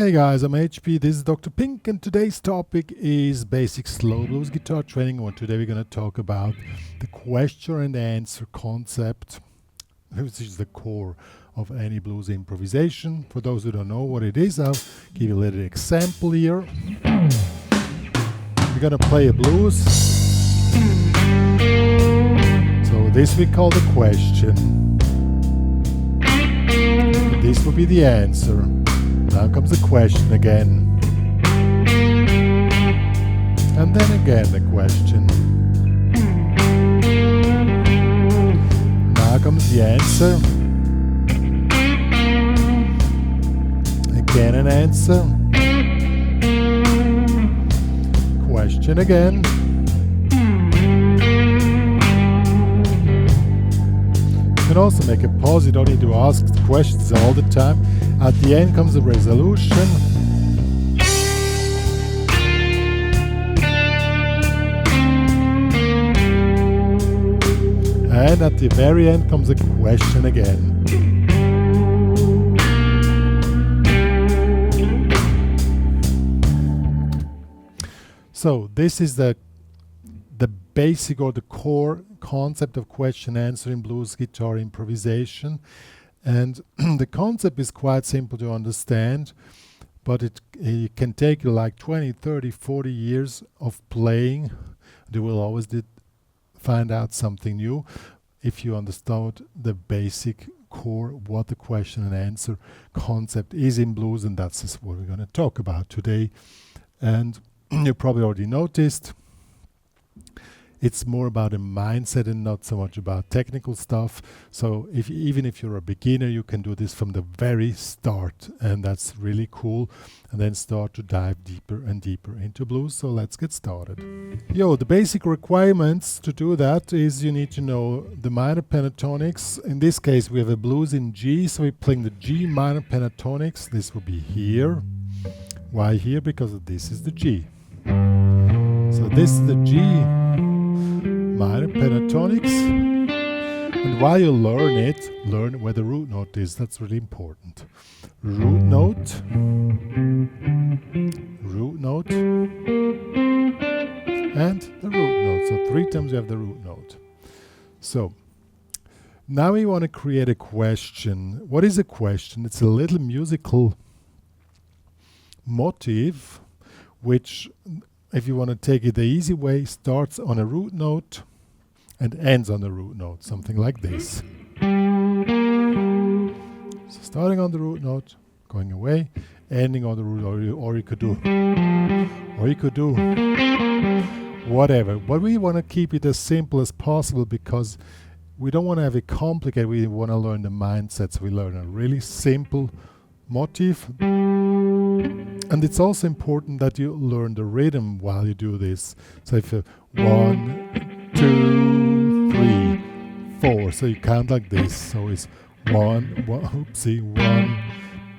Hey guys, I'm HP, this is Dr. Pink, and today's topic is basic slow blues guitar training. And today we're going to talk about the question and answer concept, which is the core of any blues improvisation. For those who don't know what it is, I'll give you a little example here. We're going to play a blues. So this we call the question. And this will be the answer. Now comes the question again. And then again the question. Now comes the answer. Again an answer. Question again. You can also make a pause, you don't need to ask the questions all the time. At the end comes the resolution. And at the very end comes a question again. So this is the basic or the core concept of question answer in blues guitar improvisation. And the concept is quite simple to understand, but it can take you like 20, 30, 40 years of playing. You will always find out something new if you understand the basic core, what the question and answer concept is in blues, and that's just what we're going to talk about today. And you probably already noticed it's more about a mindset and not so much about technical stuff. So even if you're a beginner, you can do this from the very start, and that's really cool. And then start to dive deeper and deeper into blues. So let's get started. The basic requirements to do that is you need to know the minor pentatonics. In this case, we have a blues in G, so we're playing the G minor pentatonics. This will be here. Why here? Because this is the G. So this is the G minor pentatonics, and while you learn it, learn where the root note is. That's really important. Root note, and the root note. So 3 times you have the root note. So now we want to create a question. What is a question? It's a little musical motif which, if you want to take it the easy way, starts on a root note and ends on the root note, something like this. So starting on the root note, going away, ending on the root, or you could do whatever. But we want to keep it as simple as possible because we don't want to have it complicated. We want to learn the mindset, so we learn a really simple motif. And it's also important that you learn the rhythm while you do this. So if you 1, 2, 3, 4, so you count like this. So it's 1, 2,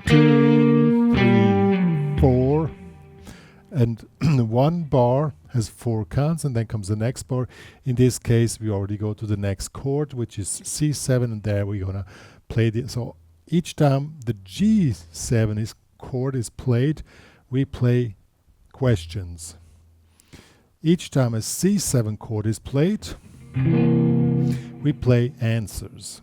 3, 4, and one bar has 4 counts, and then comes the next bar. In this case, we already go to the next chord, which is C7, and there we're gonna play the. So each time the G7 chord is played, we play questions. Each time a C7 chord is played, we play answers.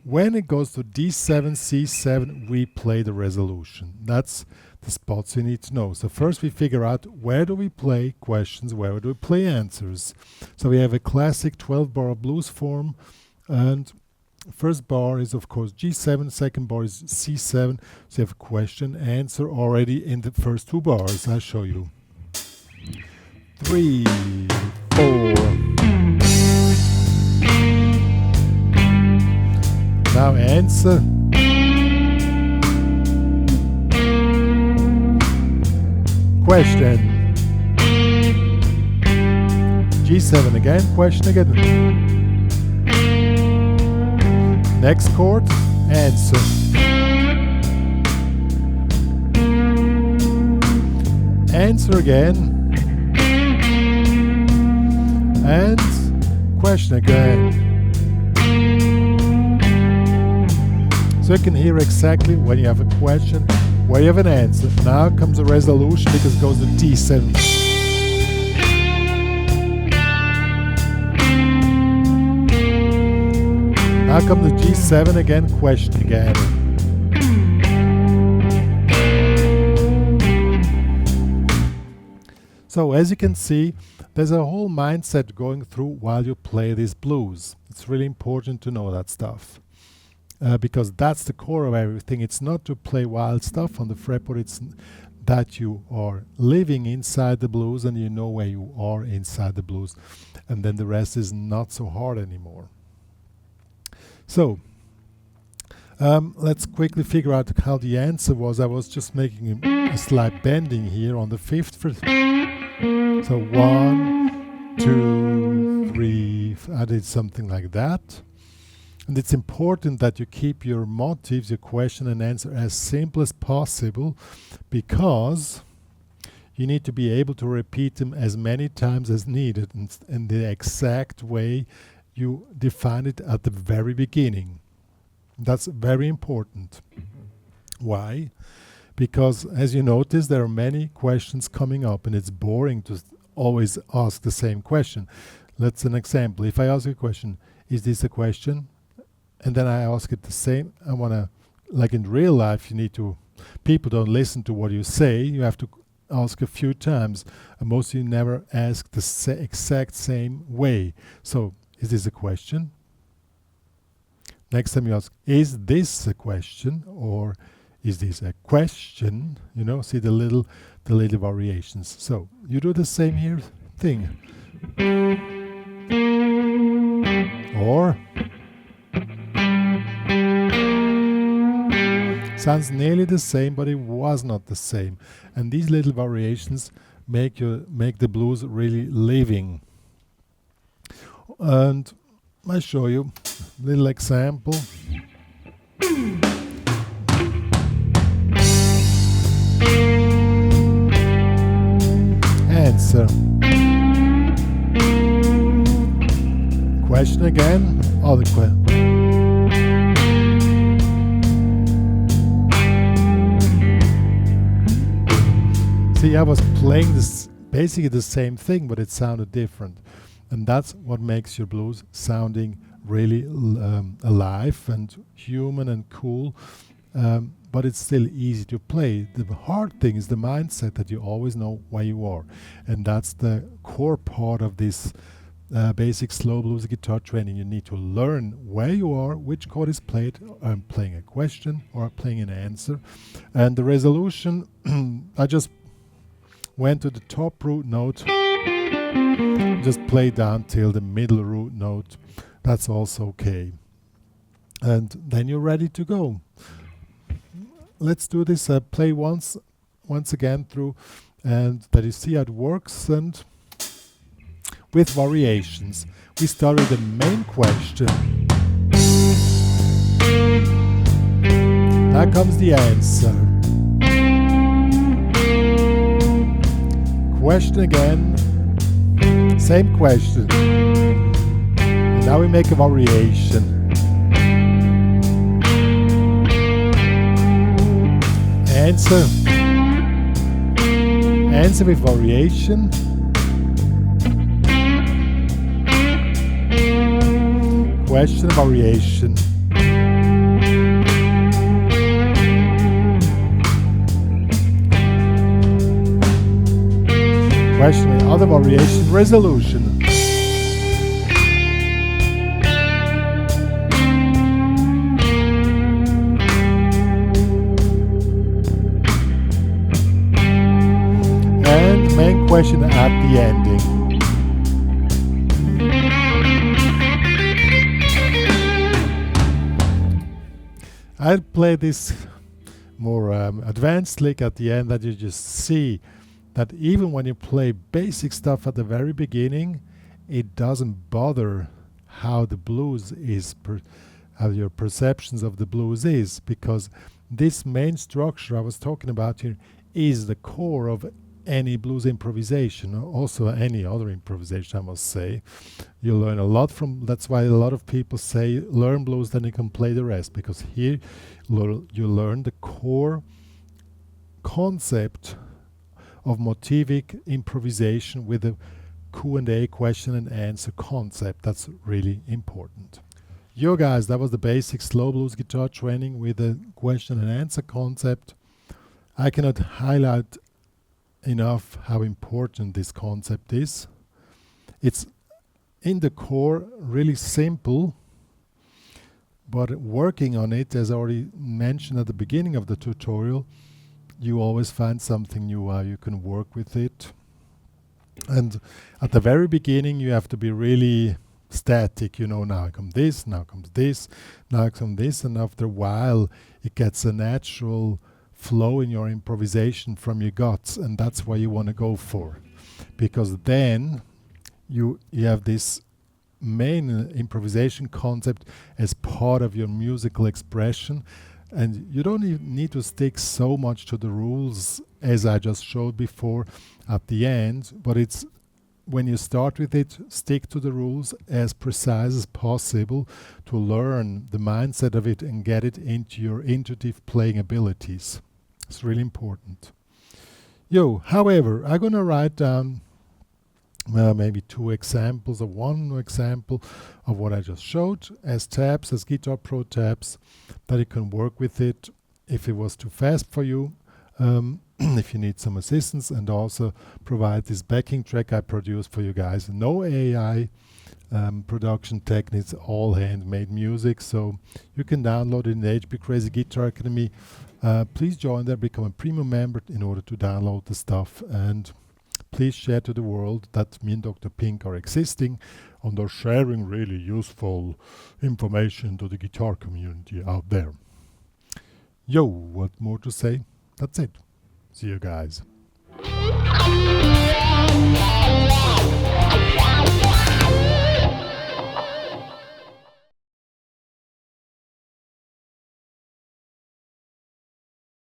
When it goes to D7, C7, we play the resolution. That's the spots you need to know. So first we figure out where do we play questions, where do we play answers. So we have a classic 12-bar blues form, and first bar is of course G7, second bar is C7, so you have question, answer already in the first 2 bars. I'll show you. 3, 4. Now answer. Question. G7 again, question again. Next chord, answer. Answer again. And question again. So you can hear exactly when you have a question where you have an answer. Now comes a resolution because it goes to D7. Now comes the G7 again, question again. So as you can see, there's a whole mindset going through while you play this blues. It's really important to know that stuff. Because that's the core of everything. It's not to play wild stuff on the fretboard, it's that you are living inside the blues and you know where you are inside the blues, and then the rest is not so hard anymore. So let's quickly figure out how the answer was. I was just making a slight bending here on the 5th fret. So 1, 2, 3, I did something like that. And it's important that you keep your motifs, your question and answer, as simple as possible, because you need to be able to repeat them as many times as needed in the exact way you define it at the very beginning. That's very important. Why? Because as you notice, there are many questions coming up and it's boring to always ask the same question. Let's an example. If I ask a question, is this a question? And then I ask it the same. I want to, like in real life, you need to, people don't listen to what you say. You have to ask a few times. And most of you never ask the exact same way. So, is this a question? Next time you ask, is this a question? Or is this a question? You know, see the little variations. So, you do the same here thing. Or sounds nearly the same, but it was not the same. And these little variations make the blues really living. And I show you a little example. Answer. Question again. Other question. See, I was playing this basically the same thing, but it sounded different. And that's what makes your blues sounding really alive and human and cool. But it's still easy to play. The hard thing is the mindset that you always know where you are. And that's the core part of this basic slow blues guitar training. You need to learn where you are, which chord is played. I'm playing a question or playing an answer. And the resolution, I just went to the top root note, just play down till the middle root note. That's also okay. And then you're ready to go. Let's do this, play once again through, and that you see how it works, and with variations. We start with the main question. Now comes the answer. Question again, same question. And now we make a variation. Answer. Answer with variation. Question, variation. Question, other variation, resolution. And main question at the ending. I'll play this more advanced lick at the end, that you just see that even when you play basic stuff at the very beginning, it doesn't bother how the blues is, how your perceptions of the blues is, because this main structure I was talking about here is the core of any blues improvisation, or also any other improvisation, I must say. You learn a lot from, that's why a lot of people say learn blues, then you can play the rest, because here you learn the core concept of motivic improvisation with a Q&A, question and answer concept. That's really important. Yo guys, that was the basic slow blues guitar training with a question and answer concept. I cannot highlight enough how important this concept is. It's in the core really simple, but working on it, as I already mentioned at the beginning of the tutorial, you always find something new how you can work with it. And at the very beginning you have to be really static, now comes this, now comes this, now comes this, and after a while it gets a natural flow in your improvisation from your guts, and that's what you want to go for, because then you have this main improvisation concept as part of your musical expression, and you don't even need to stick so much to the rules as I just showed before at the end, but it's when you start with it, stick to the rules as precise as possible to learn the mindset of it and get it into your intuitive playing abilities. It's really important. However, I'm gonna write down maybe two examples, or one example of what I just showed as tabs, as Guitar Pro tabs, that you can work with it if it was too fast for you, if you need some assistance, and also provide this backing track I produced for you guys. No AI production techniques, all handmade music, so you can download it in the HPCrazy Guitar Academy. Please join there, become a premium member in order to download the stuff, and please share to the world that me and Dr. Pink are existing and are sharing really useful information to the guitar community out there. What more to say? That's it. See you guys.